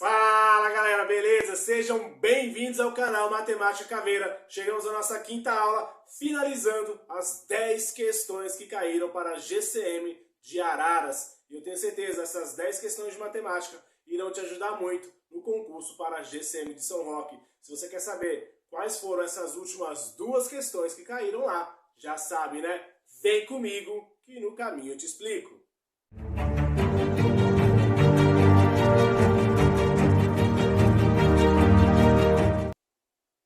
Fala galera, beleza? Sejam bem-vindos ao canal Matemática Caveira. Chegamos à nossa quinta aula, finalizando as 10 questões que caíram para a GCM de Araras. E eu tenho certeza que essas 10 questões de matemática irão te ajudar muito no concurso para a GCM de São Roque. Se você quer saber quais foram essas últimas duas questões que caíram lá, já sabe, né? Vem comigo que no caminho eu te explico.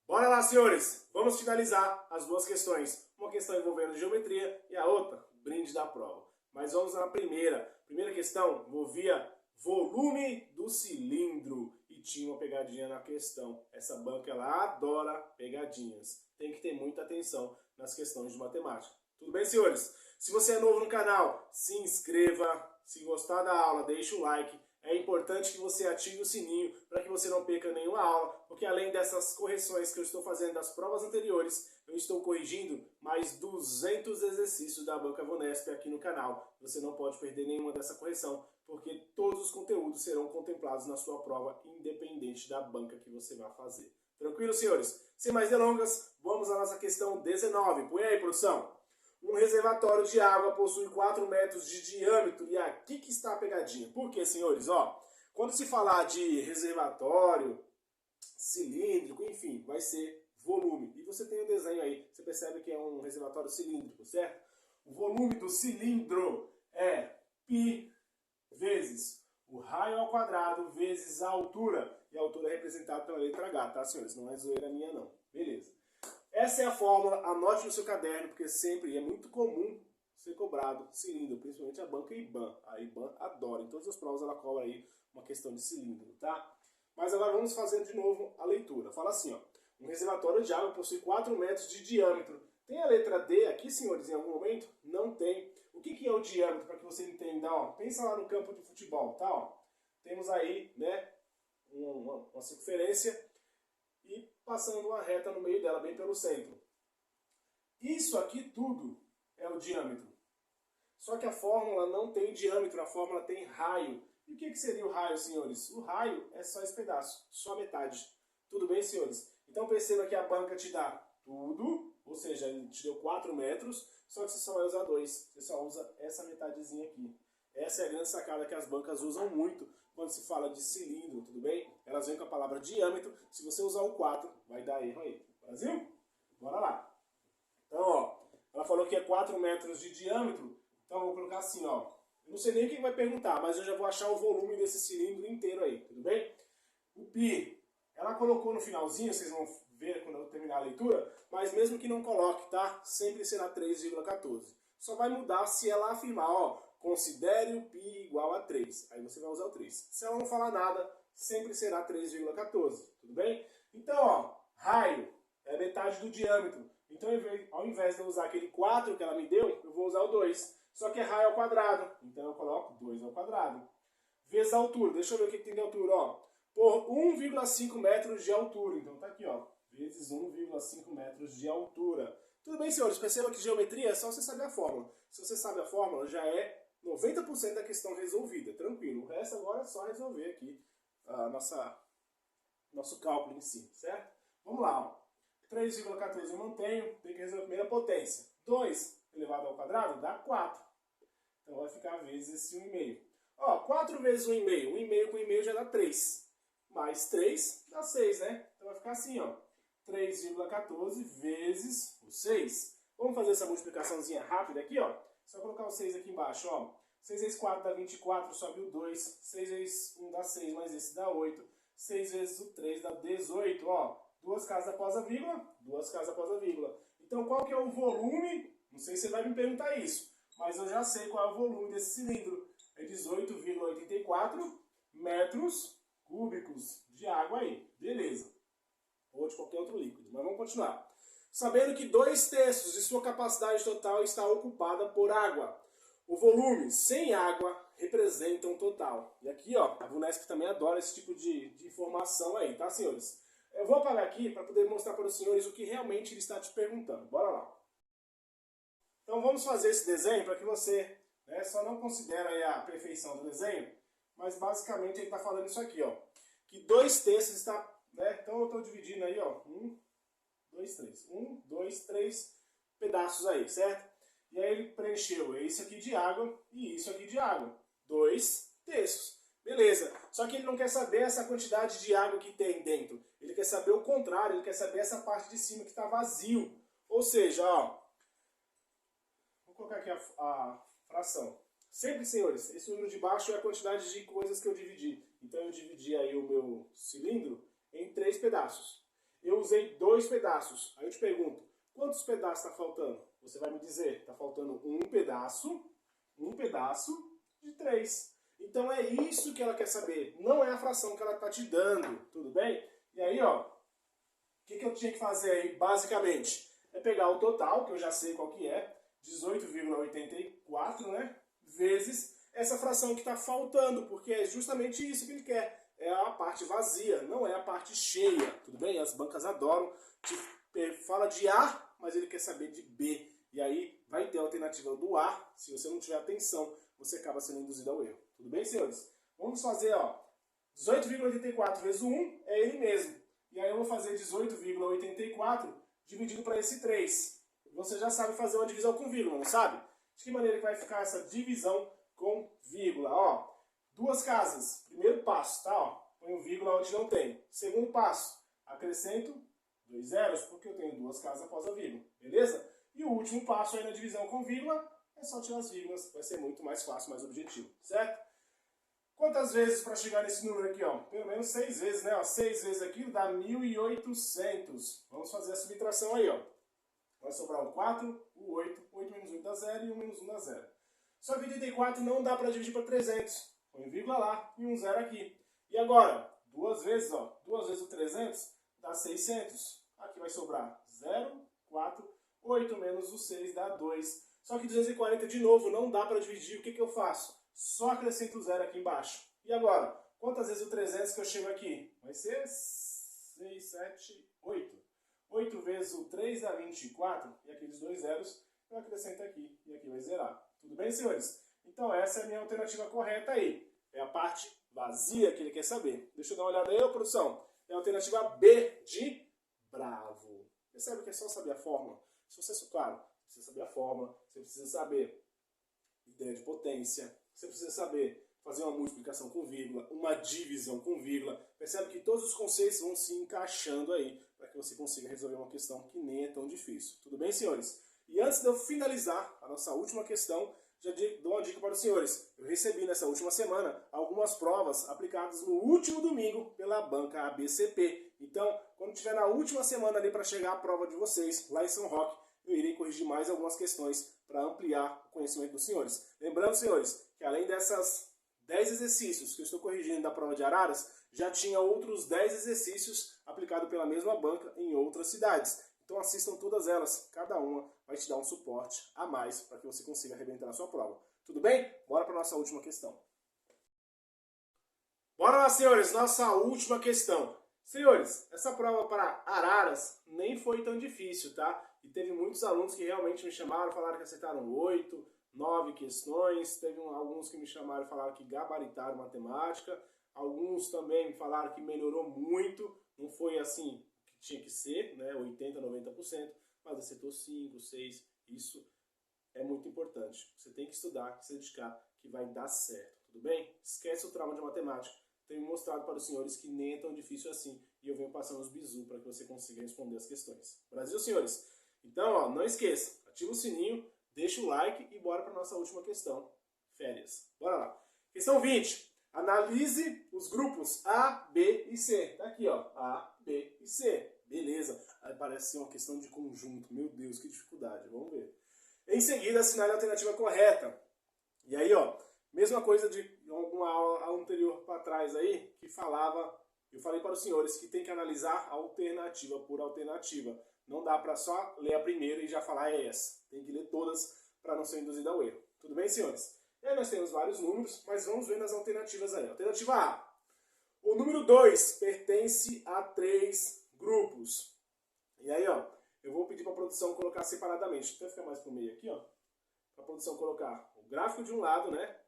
Bora lá, senhores! Vamos finalizar as duas questões. Uma questão envolvendo geometria e a outra, brinde da prova. Mas vamos na primeira. Primeira questão envolvia volume do cilindro. E tinha uma pegadinha na questão. Essa banca, ela adora pegadinhas. Tem que ter muita atenção nas questões de matemática. Tudo bem, senhores? Se você é novo no canal, se inscreva. Se gostar da aula, deixe o like. É importante que você ative o sininho para que você não perca nenhuma aula, porque além dessas correções que eu estou fazendo das provas anteriores, eu estou corrigindo mais 200 exercícios da Banca Vunesp aqui no canal. Você não pode perder nenhuma dessa correção, porque todos os conteúdos serão contemplados na sua prova, independente da banca que você vai fazer. Tranquilo, senhores? Sem mais delongas, vamos à nossa questão 19. Põe aí, produção. Um reservatório de água possui 4 metros de diâmetro. E aqui que está a pegadinha. Por quê, senhores? Ó, quando se falar de reservatório, cilíndrico, enfim, vai ser volume. E você tem o desenho aí. Você percebe que é um reservatório cilíndrico, certo? O volume do cilindro é π vezes o raio ao quadrado vezes a altura. E a altura é representada pela letra H, tá, senhores? Não é zoeira minha, não. Beleza. Essa é a fórmula, anote no seu caderno, porque sempre é muito comum ser cobrado cilindro, principalmente a banca IBAN. A IBAN adora, em todas as provas ela cobra aí uma questão de cilindro, tá? Mas agora vamos fazer de novo a leitura. Fala assim, ó, um reservatório de água possui 4 metros de diâmetro. Tem a letra D aqui, senhores, em algum momento? Não tem. O que é o diâmetro, para que você entenda? Ó, pensa lá no campo de futebol, tá? Ó, temos aí, né, uma circunferência e passando uma reta no meio dela, bem pelo centro. Isso aqui tudo é o diâmetro. Só que a fórmula não tem diâmetro, a fórmula tem raio. E o que seria o raio, senhores? O raio é só esse pedaço, só a metade. Tudo bem, senhores? Então perceba que a banca te dá tudo, ou seja, ele te deu 4 metros, só que você só vai usar 2. Você só usa essa metadezinha aqui. Essa é a grande sacada que as bancas usam muito quando se fala de cilindro, tudo bem? Elas vêm com a palavra diâmetro. Se você usar o 4, vai dar erro aí. Brasil? Bora lá. Então, ó, ela falou que é 4 metros de diâmetro. Então, eu vou colocar assim, ó. Eu não sei nem quem vai perguntar, mas eu já vou achar o volume desse cilindro inteiro aí, tudo bem? O π, ela colocou no finalzinho, vocês vão ver quando eu terminar a leitura, mas mesmo que não coloque, tá? Sempre será 3,14. Só vai mudar se ela afirmar, ó, considere o π igual a 3. Aí você vai usar o 3. Se ela não falar nada, sempre será 3,14. Tudo bem? Então, ó, raio é metade do diâmetro. Então, ao invés de eu usar aquele 4 que ela me deu, eu vou usar o 2. Só que é raio ao quadrado. Então, eu coloco 2 ao quadrado. Vezes a altura. Deixa eu ver o que tem de altura, ó. Por 1,5 metros de altura. Então, tá aqui, ó. Vezes 1,5 metros de altura. Tudo bem, senhores? Perceba que geometria é só você saber a fórmula. Se você sabe a fórmula, já é 90% da questão resolvida, tranquilo. O resto agora é só resolver aqui nosso cálculo em si, certo? Vamos lá, ó. 3,14 eu mantenho, tem que resolver a primeira potência. 2 elevado ao quadrado dá 4. Então vai ficar vezes esse 1,5. Ó, 4 vezes 1,5. 1,5 com 1,5 já dá 3. Mais 3 dá 6, né? Então vai ficar assim, ó. 3,14 vezes o 6. Vamos fazer essa multiplicaçãozinha rápida aqui, ó. Só colocar o 6 aqui embaixo, ó. 6 vezes 4 dá 24, sobe o 2. 6 vezes 1 dá 6, mais esse dá 8. 6 vezes o 3 dá 18, ó. 2 casas após a vírgula, 2 casas após a vírgula. Então, qual que é o volume? Não sei se você vai me perguntar isso, mas eu já sei qual é o volume desse cilindro. É 18,84 metros cúbicos de água aí. Beleza. Ou de qualquer outro líquido, mas vamos continuar. Sabendo que 2/3 de sua capacidade total está ocupada por água. O volume sem água representa um total. E aqui, ó, a Vunesp também adora esse tipo de informação aí, tá, senhores? Eu vou apagar aqui para poder mostrar para os senhores o que realmente ele está te perguntando. Bora lá. Então vamos fazer esse desenho para que você, né, só não considere aí a perfeição do desenho, mas basicamente ele está falando isso aqui, ó. que 2/3 está, né? Então eu estou dividindo aí, ó, 1, 2, 3. 1, 2, 3 pedaços aí, certo? E aí ele preencheu isso aqui de água e isso aqui de água. 2/3. Beleza. Só que ele não quer saber essa quantidade de água que tem dentro. Ele quer saber o contrário, ele quer saber essa parte de cima que está vazio. Ou seja, ó, vou colocar aqui a fração. Sempre, senhores, esse número de baixo é a quantidade de coisas que eu dividi. Então eu dividi aí o meu cilindro em 3 pedaços. Eu usei 2 pedaços. Aí eu te pergunto, quantos pedaços está faltando? Você vai me dizer, está faltando um pedaço de 3. Então é isso que ela quer saber, não é a fração que ela está te dando, tudo bem? E aí, ó, o que eu tinha que fazer aí, basicamente? É pegar o total, que eu já sei qual que é, 18,84, né? Vezes essa fração que está faltando, porque é justamente isso que ele quer. É a parte vazia, não é a parte cheia, tudo bem? As bancas adoram, fala de A, mas ele quer saber de B. E aí vai ter a alternativa do A, se você não tiver atenção, você acaba sendo induzido ao erro. Tudo bem, senhores? Vamos fazer, ó, 18,84 vezes o 1 é ele mesmo. E aí eu vou fazer 18,84 dividido para esse 3. Você já sabe fazer uma divisão com vírgula, não sabe? De que maneira que vai ficar essa divisão com vírgula? Ó, 2 casas. Primeiro passo, tá? Ó, põe vírgula onde não tem. Segundo passo, acrescento 2 zeros, porque eu tenho 2 casas após a vírgula. Beleza? E o último passo aí na divisão com vírgula é só tirar as vírgulas. Vai ser muito mais fácil, mais objetivo. Certo? Quantas vezes para chegar nesse número aqui, ó? Pelo menos 6 vezes, né? Ó, 6 vezes aqui dá 1.800. Vamos fazer a subtração aí, ó. Vai sobrar o 4, o 8. 8 menos 8 dá 0 e 1 menos 1 dá 0. Só que 84 não dá para dividir para 300. Põe vírgula lá e um 0 aqui. E agora, 2 vezes, ó. 2 vezes o 300 dá 600. Aqui vai sobrar 0, 4, 8 menos o 6 dá 2. Só que 240 de novo não dá para dividir. O que eu faço? Só acrescento o 0 aqui embaixo. E agora, quantas vezes o 300 que eu chego aqui? Vai ser 6, 7, 8. 8 vezes o 3 dá 24. E aqueles 2 zeros eu acrescento aqui. E aqui vai zerar. Tudo bem, senhores? Então essa é a minha alternativa correta aí. É a parte vazia que ele quer saber. Deixa eu dar uma olhada aí, produção. É a alternativa B de bravo. Percebe que é só saber a fórmula? Se você, claro, você precisa saber a fórmula, você precisa saber ideia de potência, você precisa saber fazer uma multiplicação com vírgula, uma divisão com vírgula. Percebe que todos os conceitos vão se encaixando aí para que você consiga resolver uma questão que nem é tão difícil. Tudo bem, senhores? E antes de eu finalizar a nossa última questão, já dou uma dica para os senhores. Eu recebi nessa última semana algumas provas aplicadas no último domingo pela banca ABCP. Então, quando tiver na última semana ali para chegar a prova de vocês, lá em São Roque, eu irei corrigir mais algumas questões para ampliar o conhecimento dos senhores. Lembrando, senhores, que além dessas 10 exercícios que eu estou corrigindo da prova de Araras, já tinha outros 10 exercícios aplicados pela mesma banca em outras cidades. Então assistam todas elas, cada uma vai te dar um suporte a mais para que você consiga arrebentar na sua prova. Tudo bem? Bora para a nossa última questão. Bora lá, senhores, nossa última questão. Senhores, essa prova para Araras nem foi tão difícil, tá? E teve muitos alunos que realmente me chamaram, falaram que acertaram 8, 9 questões. Teve alguns que me chamaram e falaram que gabaritaram matemática. Alguns também me falaram que melhorou muito. Não foi assim que tinha que ser, né? 80, 90%. Mas acertou 5, 6. Isso é muito importante. Você tem que estudar, se dedicar, que vai dar certo. Tudo bem? Esquece o trauma de matemática. Tenho mostrado para os senhores que nem é tão difícil assim. E eu venho passando os bizu para que você consiga responder as questões. Brasil, senhores? Então, ó, não esqueça. Ativa o sininho, deixa o like e bora para a nossa última questão. Férias. Bora lá. Questão 20. Analise os grupos A, B e C. Tá aqui, ó. A, B e C. Beleza. Aí parece ser uma questão de conjunto. Meu Deus, que dificuldade. Vamos ver. Em seguida, assinale a alternativa correta. E aí, ó, mesma coisa de alguma aula anterior para trás aí, que falava, eu falei para os senhores que tem que analisar alternativa por alternativa. Não dá para só ler a primeira e já falar é essa. Tem que ler todas para não ser induzido ao erro. Tudo bem, senhores? E aí nós temos vários números, mas vamos ver nas alternativas aí. Alternativa A. O número 2 pertence a 3 grupos. E aí, ó, eu vou pedir para a produção colocar separadamente. Deixa eu ficar mais para o meio aqui, ó. Para a produção colocar o gráfico de um lado, né?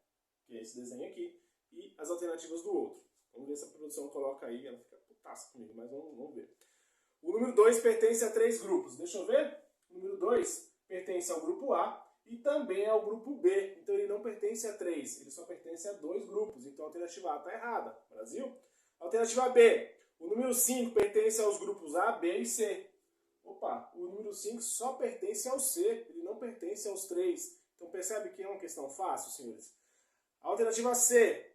Que é esse desenho aqui. E as alternativas do outro. Vamos ver se a produção coloca aí, ela fica putaça comigo, mas vamos ver. O número 2 pertence a 3 grupos. Deixa eu ver. O número 2 pertence ao grupo A e também ao grupo B. Então ele não pertence a 3, ele só pertence a 2 grupos. Então a alternativa A está errada. Brasil? Alternativa B. O número 5 pertence aos grupos A, B e C. Opa, o número 5 só pertence ao C, ele não pertence aos 3. Então percebe que é uma questão fácil, senhores? Alternativa C.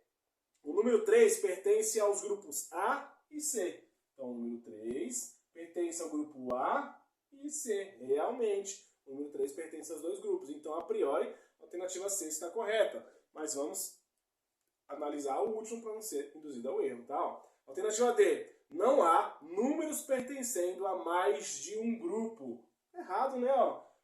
O número 3 pertence aos grupos A e C. Então o número 3 pertence ao grupo A e C. Realmente, o número 3 pertence aos 2 grupos. Então, a priori, a alternativa C está correta. Mas vamos analisar o último para não ser induzido ao erro, tá? Alternativa D. Não há números pertencendo a mais de um grupo. Errado, né?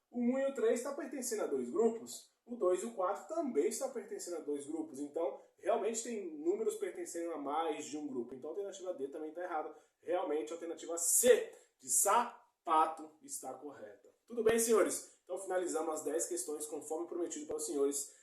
O 1 e o 3 estão pertencendo a 2 grupos. O 2 e o 4 também estão pertencendo a 2 grupos. Então, realmente tem números pertencendo a mais de um grupo. Então, a alternativa D também está errada. Realmente, a alternativa C, de sapato, está correta. Tudo bem, senhores? Então, finalizamos as 10 questões conforme prometido para os senhores.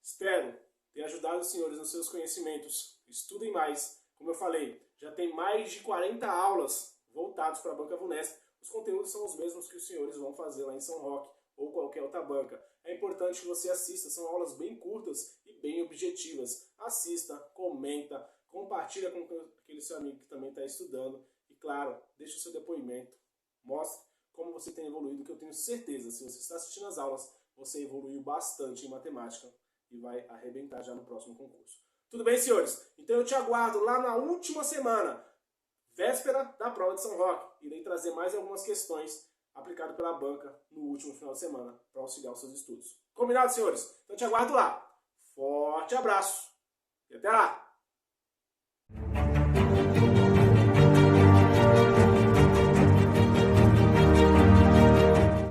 Espero ter ajudado os senhores nos seus conhecimentos. Estudem mais. Como eu falei, já tem mais de 40 aulas voltadas para a Banca Vunesp. Os conteúdos são os mesmos que os senhores vão fazer lá em São Roque ou qualquer outra banca. É importante que você assista, são aulas bem curtas e bem objetivas. Assista, comenta, compartilha com aquele seu amigo que também está estudando. E claro, deixe o seu depoimento. Mostre como você tem evoluído, que eu tenho certeza, se você está assistindo as aulas, você evoluiu bastante em matemática e vai arrebentar já no próximo concurso. Tudo bem, senhores? Então eu te aguardo lá na última semana, véspera da prova de São Roque. Irei trazer mais algumas questões aplicadas pela banca no último final de semana para auxiliar os seus estudos. Combinado, senhores? Então eu te aguardo lá. Forte abraço e até lá!